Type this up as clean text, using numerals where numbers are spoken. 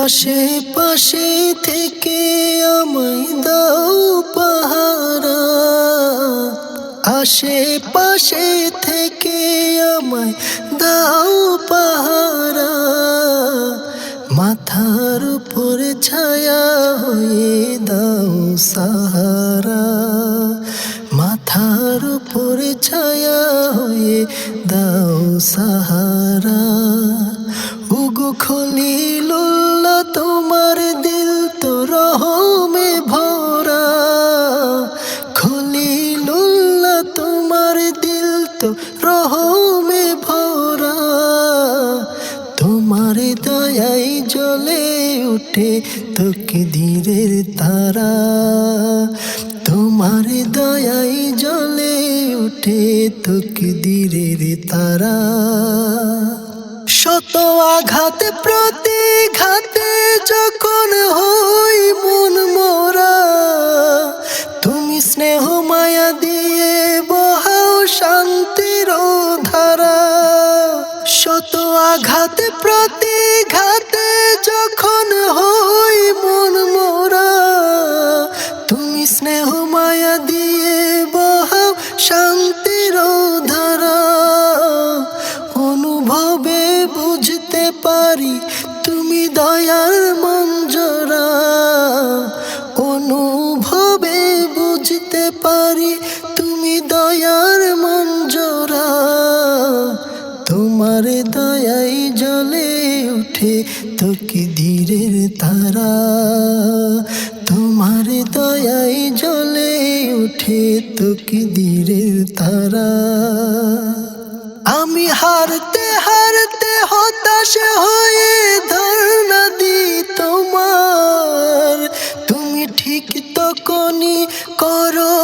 আশেপাশে থেকে আমায় দাও পাহারা, আশেপাশে থেকে আমায় দাও পাহারা। মাথার উপর ছায়া হয়ে দাও সাহারা, মাথার উপর ছায়া হয়ে দাও সাহারা। উগো খলিলুল্লাহ তোমার দিল তো রহমে ভরা, খলিলুল্লাহ তোমার দিল তো রহমে ভরা। তোমার দয়ায় জ্বলে উঠে তাকদীরের তারা, তোমার দয়ায় জ্বলে উঠে তাকদীরের তারা। শত আঘাতে প্রতিঘাতে যখন হই মন মোরা, তুমি স্নেহ মায়া দিয়ে বহাও শান্তির ধারা। শত আঘাতে প্রতিঘাতে যখন হই মন মোরা, তুমি স্নেহ মায়া দিয়ে বহাও শান্তির ধারা। অনুভবে বুঝতে পারি তুমি দয়ার মঞ্জরা, অনুভবে বুঝতে পারি তুমি দয়ার মঞ্জরা। তোমার দয়ায় জ্বলে উঠে তাকদীরের তারা, তোমার দয়ায় জ্বলে উঠে তাকদীরের তারা। আমি হারতে হারতে হতাশ হয়ে ধারণা দিই তোমার, তুমি ঠিক তখনই করো